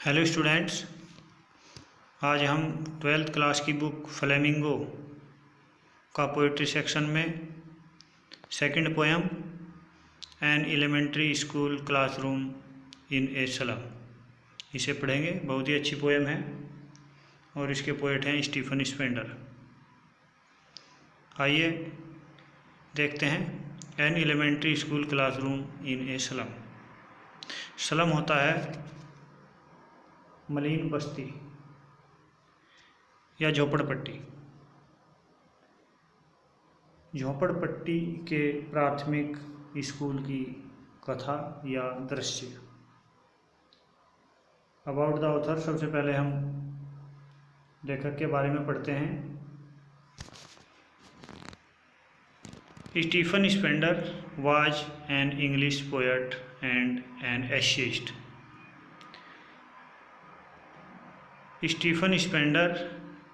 Hello students, आज हम twelfth class की बुक फ्लेमिंगो का पोइट्री सेक्शन में second poem an elementary school classroom in a slum इसे पढ़ेंगे। बहुत ही अच्छी पोएम है और इसके पोएट हैं स्टीफन स्पेंडर। आइए देखते हैं। An elementary school classroom in a slum. Slum होता है मलिन बस्ती या झोपड़पट्टी। झोपड़पट्टी के प्राथमिक स्कूल की कथा या दृश्य। अबाउट द ऑथर, सबसे पहले हम लेखक के बारे में पढ़ते हैं। Stephen Spender was an English poet and an essayist. Stephen Spender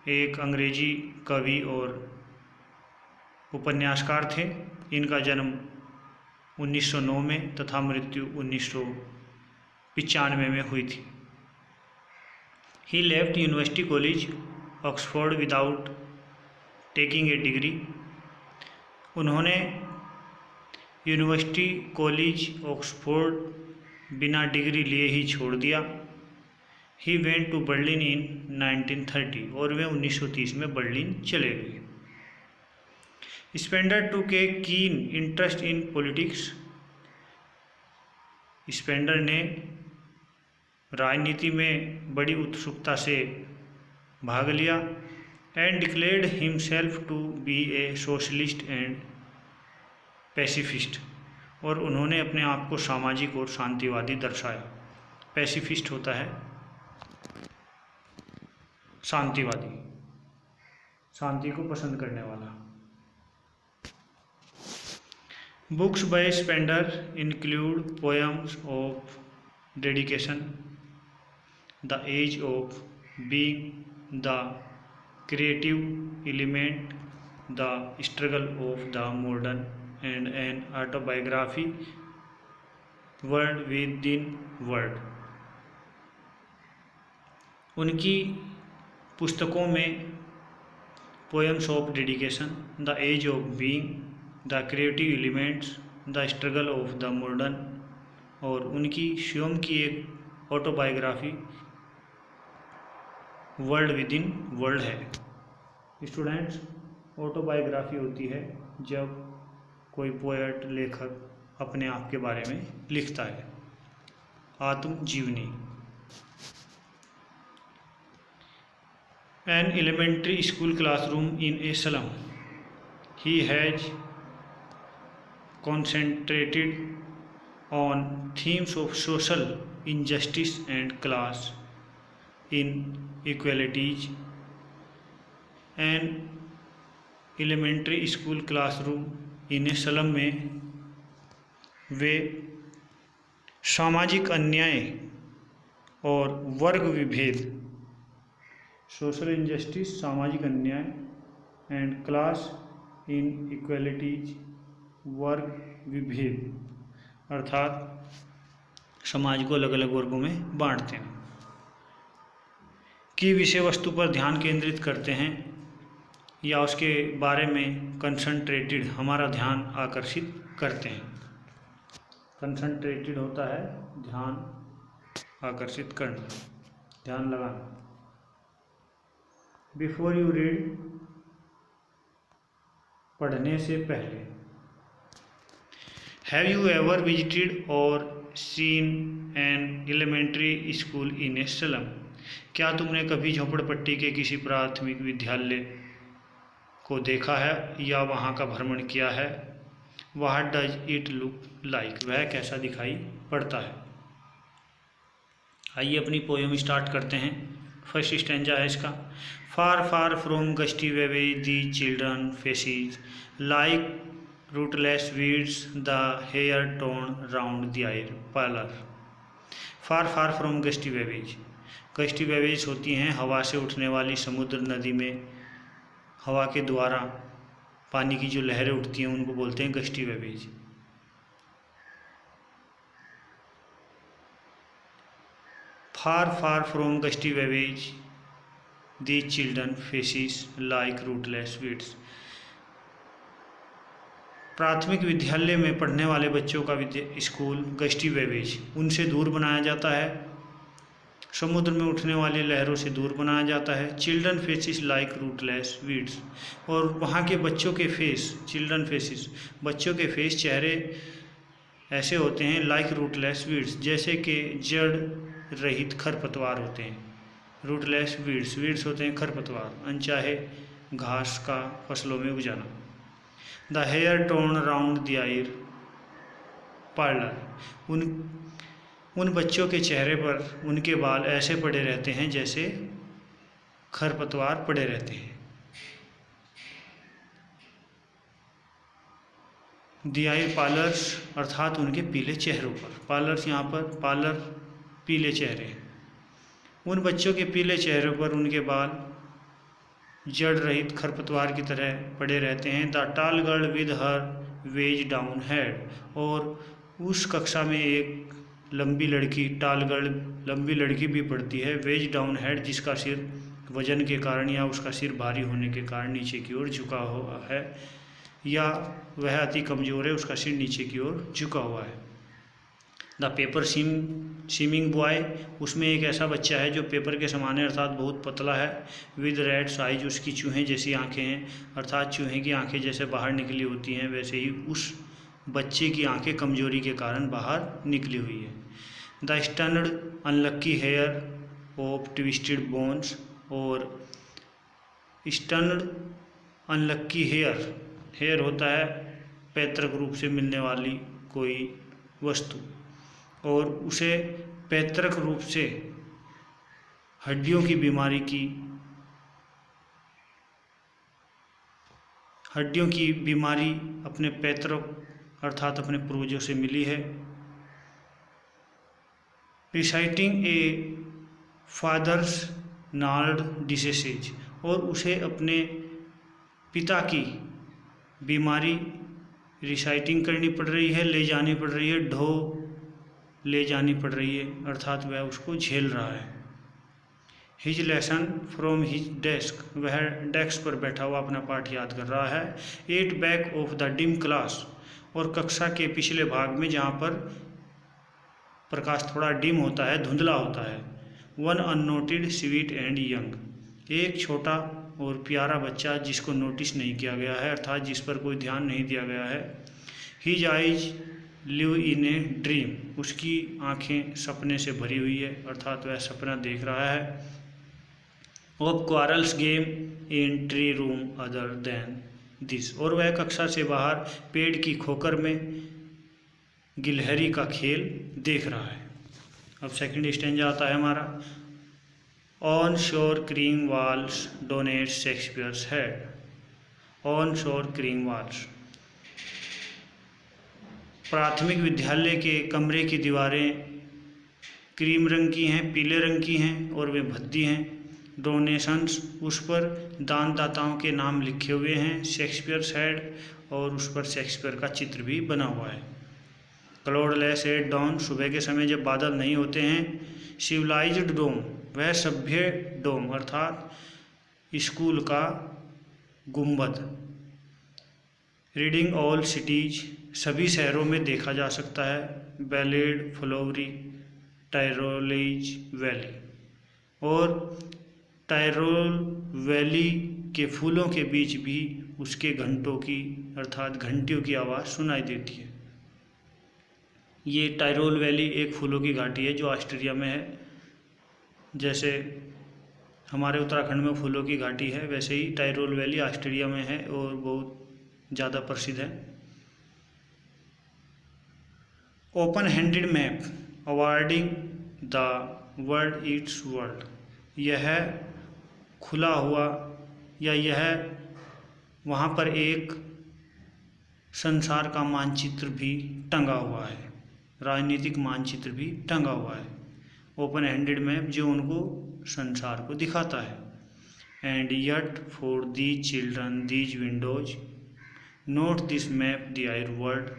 एक अंग्रेजी कवि और उपन्यासकार थे। इनका जन्म 1909 में तथा मृत्यु 1995 में हुई थी। He left university college Oxford without taking a degree. उन्होंने यूनिवर्सिटी कॉलेज ऑक्सफोर्ड बिना डिग्री लिए ही छोड़ दिया। He went to Berlin in 1930 और वे 1930 में बर्लिन चले गए। स्पेंडर टूक ए keen interest in politics. Spender ने राजनीति में बड़ी उत्सुकता से भाग लिया। And declared himself to be a socialist and pacifist. और उन्होंने अपने आप को सामाजिक और शांतिवादी दर्शाया। पैसिफिस्ट होता है शांतिवादी, शांति को पसंद करने वाला। Books by Spender include poems of dedication, the age of being, the creative element, the struggle of the modern and an autobiography, world within world. उनकी पुस्तकों में poems of dedication, the age of being, the creative elements, the struggle of the modern और उनकी स्वयं की एक autobiography world within world है। Students, autobiography होती है जब कोई पोएट लेखक अपने आप के बारे में लिखता है, आत्मजीवनी। An elementary school classroom in a slum. He has concentrated on themes of social injustice and class inequalities. An elementary school classroom in a slum में वे सामाजिक अन्याय और वर्ग विभेद, सोशल इंजस्टिस सामाजिक अन्याय, एंड क्लास इन इक्वलिटीज वर्ग विभेद अर्थात समाज को अलग अलग वर्गों में बांटते हैं की विषय वस्तु पर ध्यान केंद्रित करते हैं या उसके बारे में कंसंट्रेटेड हमारा ध्यान आकर्षित करते हैं। कंसंट्रेटेड होता है ध्यान आकर्षित करना, ध्यान लगाना। बिफोर यू रीड, पढ़ने से पहले। Have you ever visited or seen an elementary school in a slum. क्या तुमने कभी झोपड़पट्टी के किसी प्राथमिक विद्यालय को देखा है या वहाँ का भ्रमण किया है। What does it look like, वह कैसा दिखाई पड़ता है। आइए अपनी पोएम स्टार्ट करते हैं। फर्स्ट स्टैंजा है इसका। फार far from gusty वेवे the children faces like rootless weeds, the hair torn round their pallor parlour. Far far from gusty वेवेज। Gusty वेवेज होती हैं हवा से उठने वाली समुद्र नदी में हवा के द्वारा पानी की जो लहरें उठती हैं उनको बोलते हैं gusty वेवेज। Far, far from gusty waves, these children faces like rootless weeds. प्राथमिक विद्यालय में पढ़ने वाले बच्चों का स्कूल गस्टी वेवेज उनसे दूर बनाया जाता है, समुद्र में उठने वाली लहरों से दूर बनाया जाता है। Children faces like rootless weeds, और वहाँ के बच्चों के फेस, चिल्ड्रन फेसिस बच्चों के फेस, चेहरे ऐसे होते हैं लाइक रूटलेस वीड्स, जैसे कि जड़ रहित खरपतवार होते हैं। रूटलेस वीड्स, वीड्स होते हैं खरपतवार, अनचाहे घास का फसलों में उग जाना। The hair torn round their pallor पार्लर, उन बच्चों के चेहरे पर उनके बाल ऐसे पड़े रहते हैं जैसे खरपतवार पड़े रहते हैं। द आयर पार्लर्स, अर्थात उनके पीले चेहरों पर। पार्लर्स यहाँ पर पार्लर पीले चेहरे हैं। उन बच्चों के पीले चेहरों पर उनके बाल जड़ रहित खरपतवार की तरह पड़े रहते हैं। द टाल girl with her veg down head, और उस कक्षा में एक लंबी लड़की, टाल गर्ल लंबी लड़की भी पढ़ती है। वेज डाउन हेड, जिसका सिर वजन के कारण या उसका सिर भारी होने के कारण नीचे की ओर झुका हुआ है, या वह अति कमज़ोर है, उसका सिर नीचे की ओर झुका हुआ है। द पेपर सीमिंग बॉय, उसमें एक ऐसा बच्चा है जो पेपर के समान है, अर्थात बहुत पतला है। विद रेड्स आइज, उसकी चूहे जैसी आंखें हैं, अर्थात चूहे की आंखें जैसे बाहर निकली होती हैं वैसे ही उस बच्चे की आंखें कमजोरी के कारण बाहर निकली हुई है। The stunted unlucky heir of twisted bones, और स्टन्ड अनलक्की हेयर होता है पैतृक रूप से मिलने वाली कोई वस्तु, और उसे पैतृक रूप से हड्डियों की बीमारी अपने पैतृक अर्थात अपने पूर्वजों से मिली है। रिसाइटिंग ए फादर्स नार्ड डिसीज, और उसे अपने पिता की बीमारी रिसाइटिंग करनी पड़ रही है, ले जानी पड़ रही है, ले जानी पड़ रही है, अर्थात वह उसको झेल रहा है। His lesson from his desk, वह डेस्क पर बैठा हुआ अपना पाठ याद कर रहा है। At back of the dim class, और कक्षा के पिछले भाग में जहाँ पर प्रकाश थोड़ा डिम होता है, धुंधला होता है। One unnoted sweet and young, एक छोटा और प्यारा बच्चा जिसको नोटिस नहीं किया गया है, अर्थात जिस पर कोई ध्यान नहीं दिया गया है। His eyes live in a dream, उसकी आंखें सपने से भरी हुई है, अर्थात वह सपना देख रहा है। Of quarrels game in tree room other than this, और वह कक्षा से बाहर पेड़ की खोकर में गिलहरी का खेल देख रहा है। अब सेकंड स्टेंजा आता है हमारा। ऑन शोर cream walls donate Shakespeare's head, on शोर क्रीम वॉल्स, प्राथमिक विद्यालय के कमरे की दीवारें क्रीम रंग की हैं, पीले रंग की हैं, और वे भद्दी हैं। डोनेशंस, उस पर दानदाताओं के नाम लिखे हुए हैं। शेक्सपियर्स हेड, और उस पर शेक्सपियर का चित्र भी बना हुआ है। क्लाउडलेस एट डॉन, सुबह के समय जब बादल नहीं होते हैं। सिविलाइज्ड डोम, वह सभ्य डोम, अर्थात स्कूल का गुंबद। रीडिंग ऑल सिटीज, सभी शहरों में देखा जा सकता है। बैलेड फ्लोवरी टायरोलेज वैली, और टायरोल वैली के फूलों के बीच भी उसके घंटों की अर्थात घंटियों की आवाज़ सुनाई देती है। ये टायरोल वैली एक फूलों की घाटी है जो ऑस्ट्रिया में है। जैसे हमारे उत्तराखंड में फूलों की घाटी है, वैसे ही टायरोल वैली ऑस्ट्रिया में है और बहुत ज़्यादा प्रसिद्ध है। Open handed map awarding the world it's world, यह खुला हुआ या यह वहाँ पर एक संसार का मानचित्र भी टंगा हुआ है, राजनीतिक मानचित्र भी टंगा हुआ है। ओपन हैंडेड मैप जो उनको संसार को दिखाता है। And yet for these children these windows not this map the their world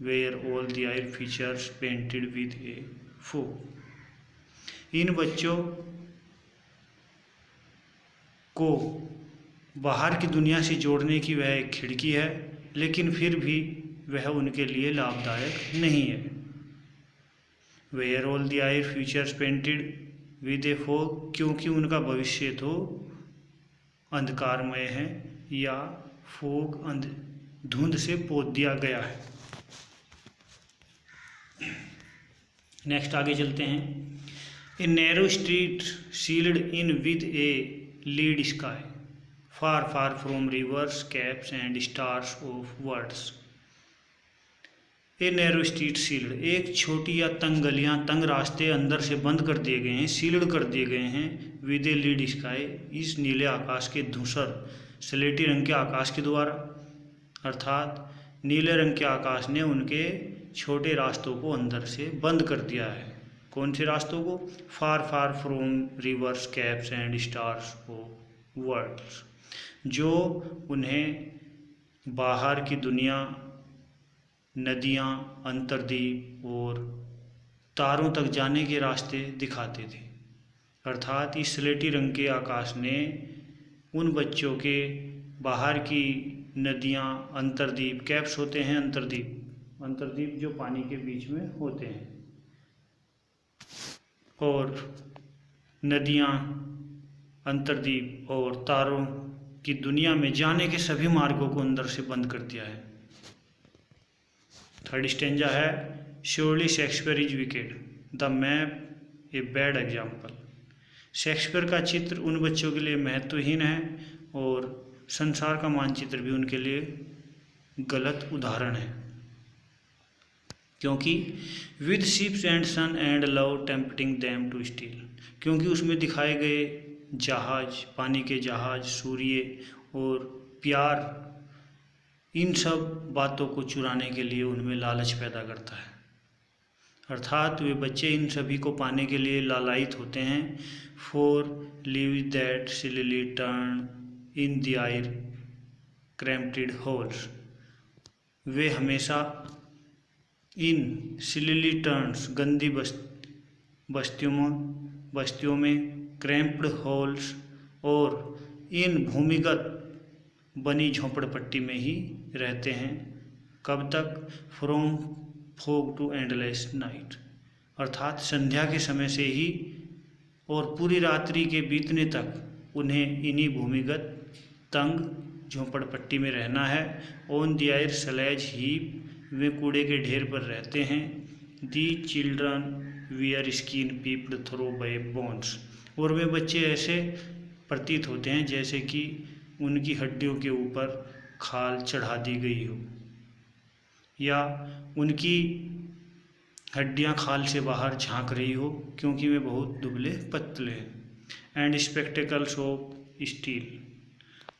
where all the their features painted with a fog, इन बच्चों को बाहर की दुनिया से जोड़ने की वह एक खिड़की है, लेकिन फिर भी वह उनके लिए लाभदायक नहीं है। Where all the Eyre futures painted with a fog, क्योंकि उनका भविष्य तो अंधकारमय है या फोग धुंध से पोत दिया गया है। नेक्स्ट आगे चलते हैं। A narrow street sealed in with a lead sky far far from rivers caps and stars of words. A narrow street sealed, एक छोटी या तंग गलियां, तंग रास्ते अंदर से बंद कर दिए गए हैं, सील्ड कर दिए गए हैं विद ए लीड स्काई, इस नीले आकाश के धूसर स्लेटी रंग के आकाश के द्वारा। अर्थात नीले रंग के आकाश ने उनके छोटे रास्तों को अंदर से बंद कर दिया है। कौन से रास्तों को? Far far from rivers caps and stars of worlds, जो उन्हें बाहर की दुनिया, नदियाँ, अंतर्द्वीप और तारों तक जाने के रास्ते दिखाते थे। अर्थात इस स्लेटी रंग के आकाश ने उन बच्चों के बाहर की नदियाँ, अंतर्द्वीप, कैप्स होते हैं अंतर्द्वीप जो पानी के बीच में होते हैं, और नदियाँ, अंतर्द्वीप और तारों की दुनिया में जाने के सभी मार्गों को अंदर से बंद कर दिया है। थर्ड स्टेंजा है surely Shakespeare is wicked, the map a bad example. Shakespeare का चित्र उन बच्चों के लिए महत्वहीन है और संसार का मानचित्र भी उनके लिए गलत उदाहरण है, क्योंकि with ships and sun and love tempting them to steal, क्योंकि उसमें दिखाए गए जहाज, पानी के जहाज, सूर्य और प्यार, इन सब बातों को चुराने के लिए उनमें लालच पैदा करता है। अर्थात वे बच्चे इन सभी को पाने के लिए लालायित होते हैं। For live that silly turn in the their cramped holes, वे हमेशा इन सिली टर्न्स, गंदी बस्तियों में, क्रैम्प्ड होल्स और इन भूमिगत बनी झोंपड़पट्टी में ही रहते हैं। कब तक? From fog to endless night, अर्थात संध्या के समय से ही और पूरी रात्रि के बीतने तक उन्हें इन्हीं भूमिगत तंग झोंपड़पट्टी में रहना है। On the their slag heap, वे कूड़े के ढेर पर रहते हैं। The children wear skin peeped through by bones, और वे बच्चे ऐसे प्रतीत होते हैं जैसे कि उनकी हड्डियों के ऊपर खाल चढ़ा दी गई हो, या उनकी हड्डियां खाल से बाहर झांक रही हो, क्योंकि वे बहुत दुबले पतले हैं। एंड स्पेक्टिकल्स ऑफ स्टील,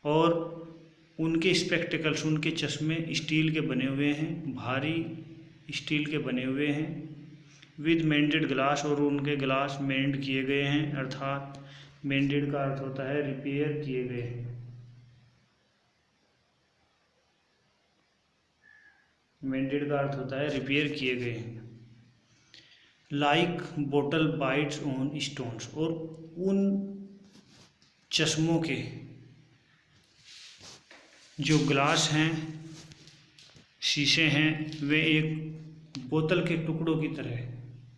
और उनके स्पेक्टिकल्स, उनके चश्मे स्टील के बने हुए हैं, भारी स्टील के बने हुए हैं। विद मेंडेड ग्लास, और उनके ग्लास मेंड किए गए हैं, अर्थात मेंडेड का अर्थ होता है रिपेयर किए गए हैं। मेंडेड का अर्थ होता है रिपेयर किए गए हैं। Like bottle bytes on stones, और उन चश्मों के जो ग्लास हैं, शीशे हैं, वे एक बोतल के टुकड़ों की तरह,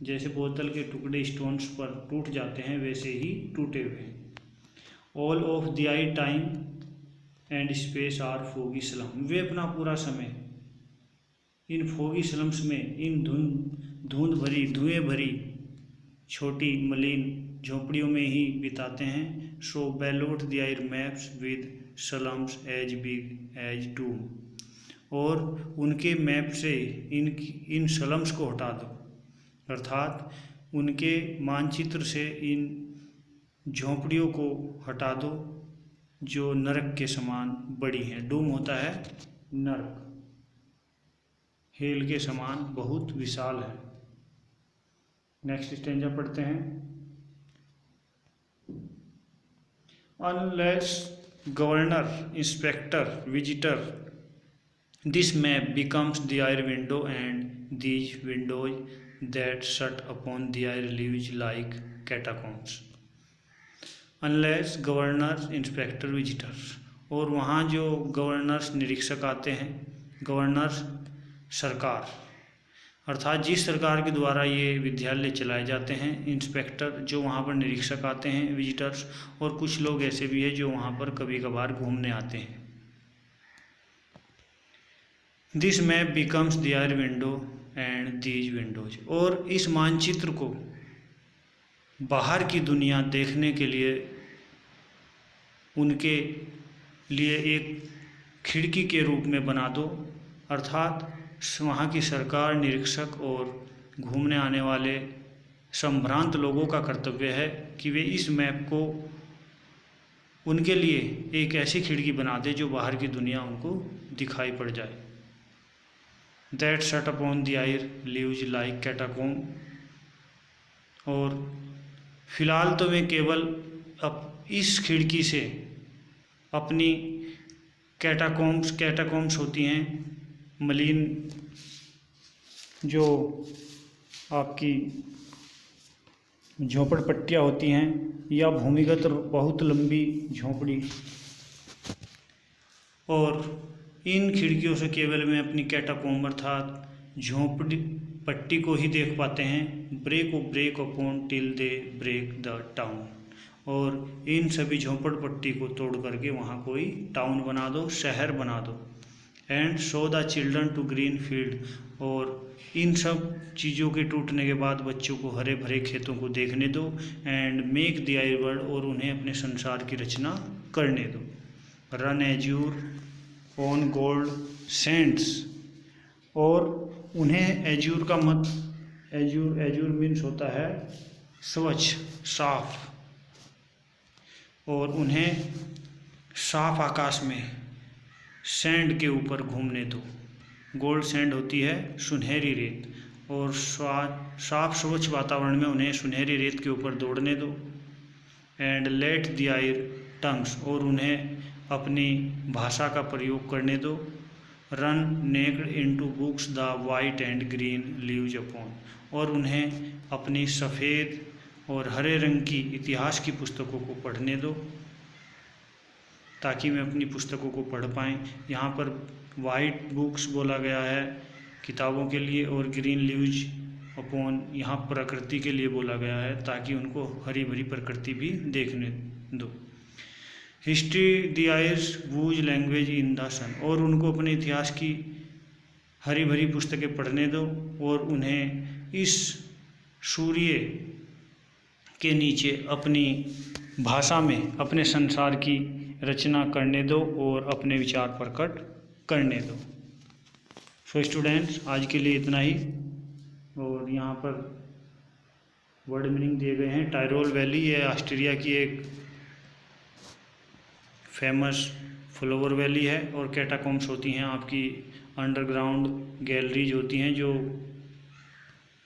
जैसे बोतल के टुकड़े स्टोन्स पर टूट जाते हैं वैसे ही टूटे हुए हैं। All of the I time and space are foggy slum, वे अपना पूरा समय इन फोगी स्लम्स में, इन धुंध भरी, धुएं भरी छोटी मलिन झोपड़ियों में ही बिताते हैं। So blot the their maps with slums as big as doom, और उनके मैप से इन स्लम्स को हटा दो, अर्थात उनके मानचित्र से इन झोंपड़ियों को हटा दो जो नरक के समान बड़ी हैं। डूम होता है नरक, हेल के समान बहुत विशाल है। नेक्स्ट स्टेंजा पढ़ते हैं। Unless governor, inspector, visitor, this map becomes their window and these windows that shut upon the eye lives like catacombs unless governors inspector visitors। और वहाँ जो गवर्नर्स निरीक्षक आते हैं, गवर्नर्स सरकार अर्थात जिस सरकार के द्वारा ये विद्यालय चलाए जाते हैं, इंस्पेक्टर जो वहाँ पर निरीक्षक आते हैं, विजिटर्स और कुछ लोग ऐसे भी हैं जो वहाँ पर कभी कभार घूमने आते हैं। This map becomes their window and these windows. और इस मानचित्र को बाहर की दुनिया देखने के लिए उनके लिए एक खिड़की के रूप में बना दो। अर्थात वहाँ की सरकार, निरीक्षक और घूमने आने वाले संभ्रांत लोगों का कर्तव्य है कि वे इस मैप को उनके लिए एक ऐसी खिड़की बना दे जो बाहर की दुनिया उनको दिखाई पड़ जाए। That shut upon the I lives like catacomb. और फिलहाल तो मैं केवल अब इस खिड़की से अपनी कैटाकोम्ब्स होती हैं, मलिन जो आपकी झोपड़पट्टियाँ होती हैं या भूमिगत बहुत लंबी झोपड़ी, और इन खिड़कियों से केवल मैं अपनी कैटाकोम्ब अर्थात झोपड़ी पट्टी को ही देख पाते हैं। Break upon till they break the town. और इन सभी झोपड़पट्टी को तोड़ करके वहाँ कोई टाउन बना दो, शहर बना दो। And show the children to green field. और इन सब चीज़ों के टूटने के बाद बच्चों को हरे भरे खेतों को देखने दो। And make the I world. और उन्हें अपने संसार की रचना करने दो। Run Azure on gold sands. और उन्हें एज्यूर का एज्यूर मीन्स होता है स्वच्छ, साफ। और उन्हें साफ आकाश में सैंड के ऊपर घूमने दो। गोल्ड सैंड होती है सुनहरी रेत। और साफ स्वच्छ वातावरण में उन्हें सुनहरी रेत के ऊपर दौड़ने दो। एंड लेट द आयर टंग्स। और उन्हें अपनी भाषा का प्रयोग करने दो। Run naked into books the white and green leaves upon. और उन्हें अपनी सफ़ेद और हरे रंग की इतिहास की पुस्तकों को पढ़ने दो ताकि वे अपनी पुस्तकों को पढ़ पाएँ। यहाँ पर वाइट बुक्स बोला गया है किताबों के लिए, और ग्रीन लीव्स अपॉन यहाँ प्रकृति के लिए बोला गया है ताकि उनको हरी भरी प्रकृति भी देखने दो। History the theirs whose language in the sun. और उनको अपने इतिहास की हरी भरी पुस्तकें पढ़ने दो और उन्हें इस सूर्य के नीचे अपनी भाषा में अपने संसार की रचना करने दो और अपने विचार प्रकट करने दो। सो स्टूडेंट्स, आज के लिए इतना ही। और यहाँ पर वर्ड मीनिंग दिए गए हैं। टायरोल वैली है ऑस्ट्रिया की एक फेमस फ्लावर वैली है। और कैटाकोम्ब्स होती हैं आपकी अंडरग्राउंड गैलरीज होती हैं जो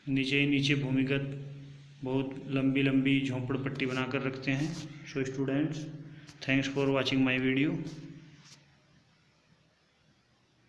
नीचे भूमिगत बहुत लंबी लंबी झोंपड़पट्टी बनाकर रखते हैं। So students, thanks for watching my video.